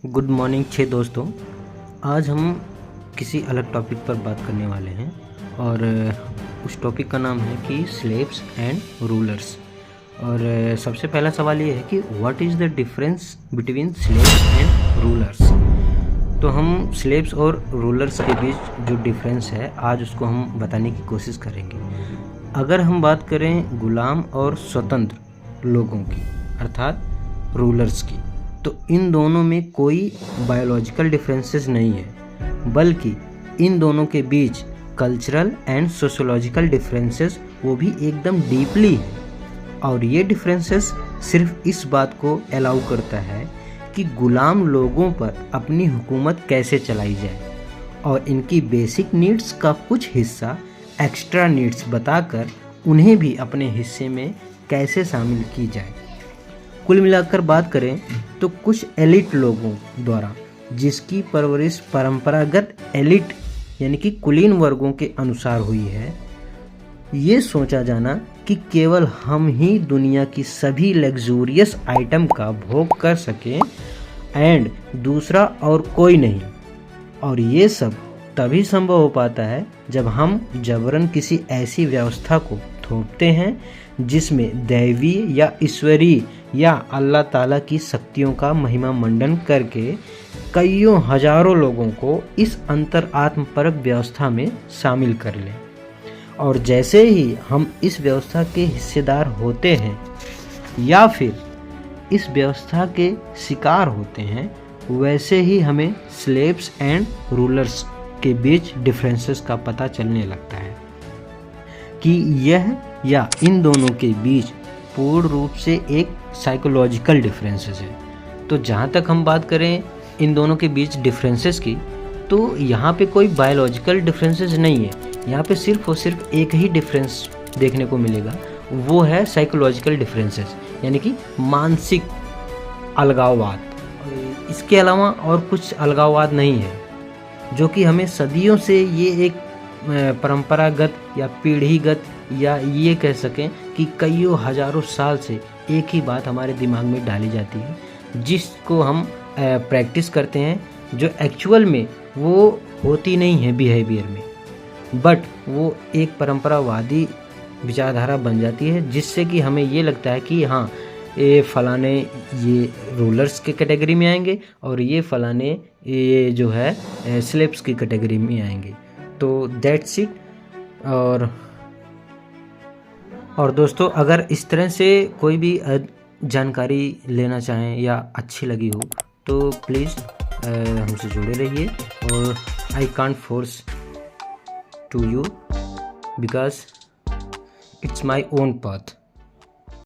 Good morning 6 दोस्तों। आज हम किसी अलग टॉपिक पर बात करने वाले हैं और उस टॉपिक का नाम है कि स्लेव्स एंड रूलर्स। और सबसे पहला सवाल ये है कि what is the difference between slaves and rulers. तो हम स्लेव्स और रूलर्स के बीच जो डिफरेंस है आज उसको हम बताने की कोशिश करेंगे। अगर हम बात करें गुलाम और स्वतंत्र लोगों की अर्थात रूलर्स की, तो इन दोनों में कोई बायोलॉजिकल डिफरेंसेस नहीं है, बल्कि इन दोनों के बीच कल्चरल एंड सोशोलॉजिकल डिफरेंसेस वो भी एकदम डीपली है। और ये डिफरेंसेस सिर्फ इस बात को अलाउ करता है कि गुलाम लोगों पर अपनी हुकूमत कैसे चलाई जाए और इनकी बेसिक नीड्स का कुछ हिस्सा एक्स्ट्रा नीड्स बताकर उन्हें भी अपने हिस्से में कैसे शामिल की जाए। कुल मिलाकर बात करें तो कुछ एलिट लोगों द्वारा जिसकी परवरिश परंपरागत एलिट यानी कि कुलीन वर्गों के अनुसार हुई है, ये सोचा जाना कि केवल हम ही दुनिया की सभी लग्जूरियस आइटम का भोग कर सकें एंड दूसरा और कोई नहीं। और ये सब तभी संभव हो पाता है जब हम जबरन किसी ऐसी व्यवस्था को थोपते हैं जिसमें दैवी या ईश्वरीय या अल्लाह ताला की शक्तियों का महिमा मंडन करके कईयों हजारों लोगों को इस अंतर आत्मपरक व्यवस्था में शामिल कर लें। और जैसे ही हम इस व्यवस्था के हिस्सेदार होते हैं या फिर इस व्यवस्था के शिकार होते हैं, वैसे ही हमें स्लेव्स एंड रूलर्स के बीच डिफरेंसेस का पता चलने लगता है कि यह या इन दोनों के बीच पूर्ण रूप से एक साइकोलॉजिकल डिफरेंसेस है। तो जहाँ तक हम बात करें इन दोनों के बीच डिफरेंसेस की, तो यहाँ पे कोई बायोलॉजिकल डिफरेंसेस नहीं है। यहाँ पे सिर्फ और सिर्फ एक ही डिफरेंस देखने को मिलेगा, वो है साइकोलॉजिकल डिफरेंसेस यानी कि मानसिक अलगाववाद। इसके अलावा और कुछ अलगाववाद नहीं है, जो कि हमें सदियों से ये एक परंपरागत या पीढ़ीगत या ये कह सकें कि कईयों हजारों साल से एक ही बात हमारे दिमाग में डाली जाती है, जिसको हम प्रैक्टिस करते हैं, जो एक्चुअल में वो होती नहीं है बिहेवियर में, बट वो एक परंपरावादी विचारधारा बन जाती है, जिससे कि हमें ये लगता है कि हाँ ये फलाने ये रूलर्स के कैटेगरी में आएंगे और ये फलाने ये जो है स्लेव्स की कैटेगरी में आएंगे। तो दैट्स इट। और दोस्तों, अगर इस तरह से कोई भी जानकारी लेना चाहें या अच्छी लगी हो तो प्लीज़ हमसे जुड़े रहिए। और I can't force to you because it's my own path.